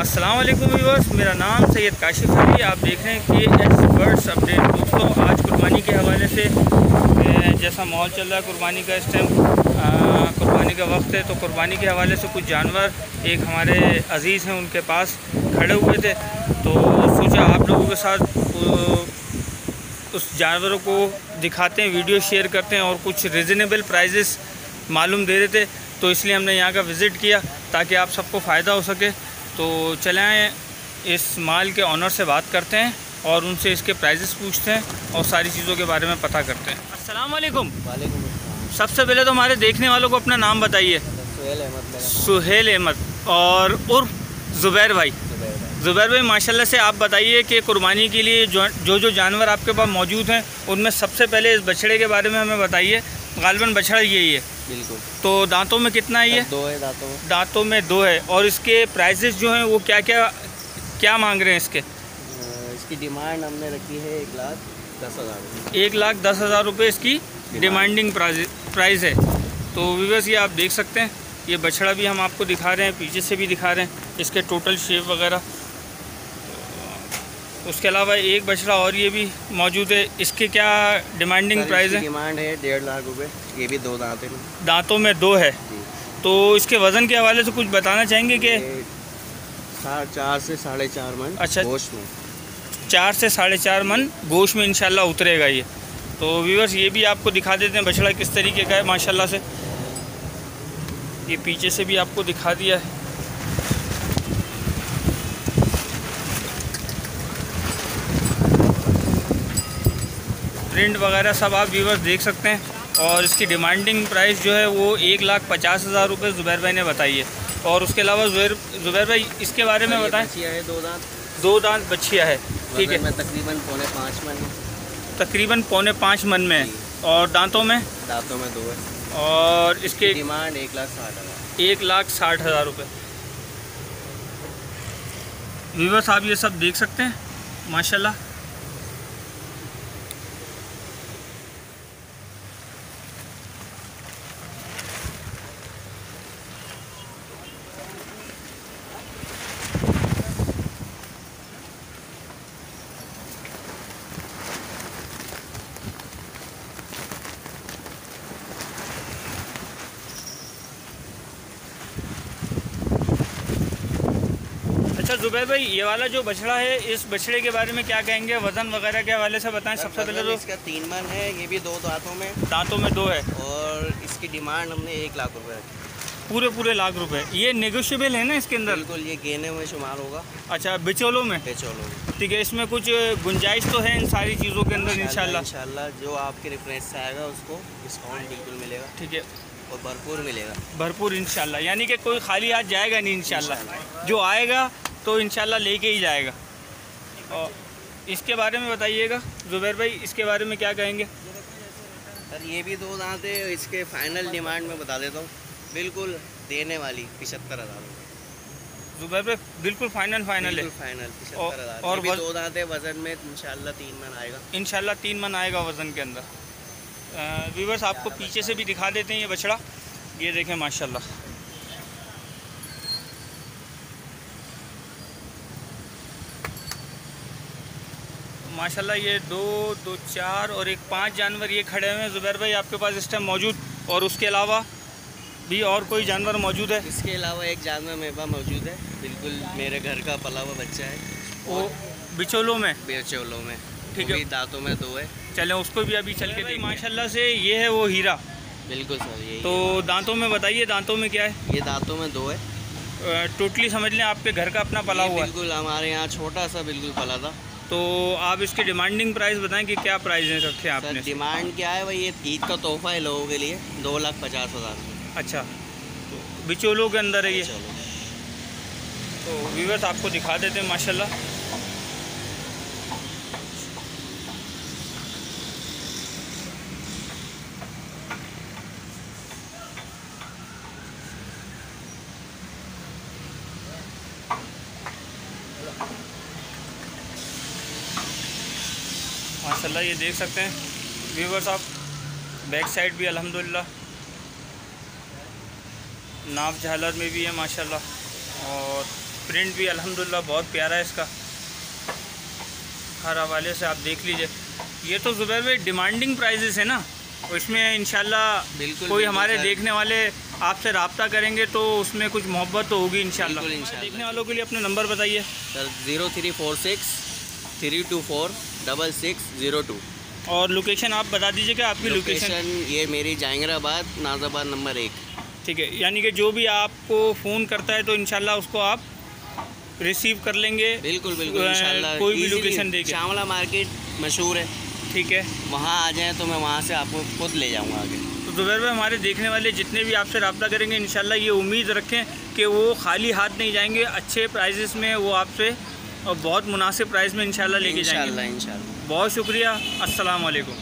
अस्सलाम वालेकुम व्यूअर्स, मेरा नाम सैयद काशिफ अली। आप देख रहे हैं कि एक्सपर्ट्स अपडेट। दोस्तों, आज कुर्बानी के हवाले से जैसा माहौल चल रहा है कुर्बानी का, इस टाइम कुर्बानी का वक्त है, तो कुर्बानी के हवाले से कुछ जानवर एक हमारे अज़ीज़ हैं उनके पास खड़े हुए थे, तो सोचा आप लोगों के साथ उस जानवरों को दिखाते हैं, वीडियो शेयर करते हैं और कुछ रिजनेबल प्राइजेस मालूम दे रहे थे, तो इसलिए हमने यहाँ का विज़िट किया ताकि आप सबको फ़ायदा हो सके। तो चले आए, इस माल के ऑनर से बात करते हैं और उनसे इसके प्राइजेस पूछते हैं और सारी चीज़ों के बारे में पता करते हैं। अस्सलाम वालेकुम। वालेकुम। सबसे पहले तो हमारे देखने वालों को अपना नाम बताइए। सुहेल अहमद और उर्फ ज़ुबैर भाई। ज़ुबैर भाई, माशाल्लाह से आप बताइए कि कुर्बानी के लिए जो जानवर आपके पास मौजूद हैं उनमें सबसे पहले इस बछड़े के बारे में हमें बताइए। गालिबन बछड़ा यही है? बिल्कुल। तो दांतों में कितना है ये? 2 है दांतों में 2 है। और इसके प्राइजेस जो हैं वो क्या मांग रहे हैं इसके? इसकी डिमांड हमने रखी है 1,10,000। 1,10,000 रुपये इसकी डिमांडिंग प्राइस है। तो व्यूअर्स, ये आप देख सकते हैं, ये बछड़ा भी हम आपको दिखा रहे हैं, पीछे से भी दिखा रहे हैं इसके टोटल शेप वगैरह। उसके अलावा एक बछड़ा और ये भी मौजूद है, इसके क्या डिमांडिंग प्राइस है? डिमांड है 1.5 लाख रुपए। ये भी 2 दांत है। दांतों में 2 है। तो इसके वज़न के हवाले से कुछ बताना चाहेंगे कि 4 से 4.5 मन। अच्छा, गोश्त में 4 से 4.5 मन गोश्त में इंशाल्लाह उतरेगा ये। तो व्यूअर्स, ये भी आपको दिखा देते हैं बछड़ा किस तरीके का है माशाल्लाह से। ये पीछे से भी आपको दिखा दिया है। प्रिंट वगैरह सब आप व्यूअर्स देख सकते हैं। और इसकी डिमांडिंग प्राइस जो है वो 1,50,000 रुपये ज़ुबैर भाई ने बताई है। और उसके अलावा ज़ुबैर भाई इसके बारे में बताएं। है 2 दांत बछिया है, ठीक है। तकरीबन 4.5 मन। तकरीबन 4.5 मन में है। और दांतों में 2 है। और इसके डिमांड 1,60,000। 1,60,000 रुपये। व्यूअर्स, आप ये सब देख सकते हैं माशाल्लाह। अच्छा ज़ुबैर भाई, ये वाला जो बछड़ा है, इस बछड़े के बारे में क्या कहेंगे? वज़न वगैरह के हवाले से बताएं। सबसे पहले तो इसका 3 मन है। ये भी 2 दांतों में 2 है। और इसकी डिमांड हमने 1 लाख रुपए रखी। पूरे लाख रुपए। ये नेगोशिएबल है ना इसके अंदर? बिल्कुल, ये गेने में शुमार होगा। अच्छा, बिचौलों में? ठीक है। इसमें कुछ गुंजाइश तो है इन सारी चीज़ों के अंदर इंशाल्लाह? जो आपके रेफरेंस से आएगा उसको डिस्काउंट बिल्कुल मिलेगा। ठीक है। और भरपूर मिलेगा। भरपूर इंशाल्लाह, यानी कि कोई खाली हाथ जाएगा नहीं इंशाल्लाह। जो आएगा तो इंशाल्लाह लेके ही जाएगा। और इसके बारे में बताइएगा ज़ुबैर भाई, इसके बारे में क्या कहेंगे? सर, ये भी 2 दांत है। इसके फाइनल डिमांड में बता देता हूँ, बिल्कुल देने वाली 75,000 रुपये। ज़ुबैर भाई, बिल्कुल फाइनल है? फाइनल 75,000। और भी 2 दांत है। वज़न में इंशाल्लाह 3 मन आएगा। इंशाल्लाह 3 मन आएगा वज़न के अंदर। व्यूअर्स, आपको पीछे से भी दिखा देते हैं ये बछड़ा। ये देखें माशाल्लाह। माशाल्लाह, ये 2, 4 और 5 जानवर ये खड़े हुए हैं ज़ुबैर भाई आपके पास इस टाइम मौजूद। और उसके अलावा भी और कोई जानवर मौजूद है? इसके अलावा एक जानवर मेरे पास मौजूद है, बिल्कुल मेरे घर का पला हुआ बच्चा है। वो बिचौलों में? बिचौलों में, ठीक है। दांतों में 2 है। चलें उसको भी अभी चल के देखें। माशाल्लाह से ये है वो हीरा। बिल्कुल सर, यही। तो दांतों में बताइए, दांतों में क्या है? ये दांतों में 2 है। टोटली समझ लें आपके घर का अपना पला हुआ है? बिल्कुल, हमारे यहाँ छोटा सा बिल्कुल पला था। तो आप इसकी डिमांडिंग प्राइस बताएं कि क्या प्राइस रखे आपने? डिमांड क्या है भाई? ये ईद का तोहफा है लोगों के लिए, 2,50,000। अच्छा, तो बिचौलों के अंदर है ये? तो व्यूअर्स, आपको दिखा देते हैं माशाल्लाह। माशाल्लाह, ये देख सकते हैं व्यूअर्स आप। बैक साइड भी अल्हम्दुलिल्लाह नाफ झालर में भी है माशाल्लाह। और प्रिंट भी अल्हम्दुलिल्लाह बहुत प्यारा है इसका, हर हवाले से आप देख लीजिए। ये तो ज़ुबैर भाई डिमांडिंग प्राइजेस है ना, इसमें इंशाल्लाह बिल्कुल कोई हमारे सर। देखने वाले आपसे रब्ता करेंगे तो उसमें कुछ मोहब्बत तो होगी इंशाल्लाह। बिल्कुल इंशाल्लाह। देखने वालों के लिए अपना नंबर बताइए सर 0346 324 6602। और लोकेशन आप बता दीजिए कि आपकी लोकेशन। ये मेरी जहांगीराबाद नाजाबाद नंबर 1। ठीक है, यानी कि जो भी आपको फ़ोन करता है तो इंशाल्लाह उसको आप रिसीव कर लेंगे। बिल्कुल बिल्कुल इंशाल्लाह। कोई भी लोकेशन देके। श्यामला मार्केट मशहूर है, ठीक है, वहाँ आ जाएँ तो मैं वहाँ से आपको खुद ले जाऊँगा आगे। तो ज़ुबैर भाई हमारे देखने वाले जितने भी आपसे रब्ता करेंगे इंशाल्लाह ये उम्मीद रखें कि वो खाली हाथ नहीं जाएंगे, अच्छे प्राइजेस में वो आपसे और बहुत मुनासिब प्राइस में इंशाल्लाह लेके जाएंगे। इंशाल्लाह। बहुत शुक्रिया, अस्सलाम वालेकुम।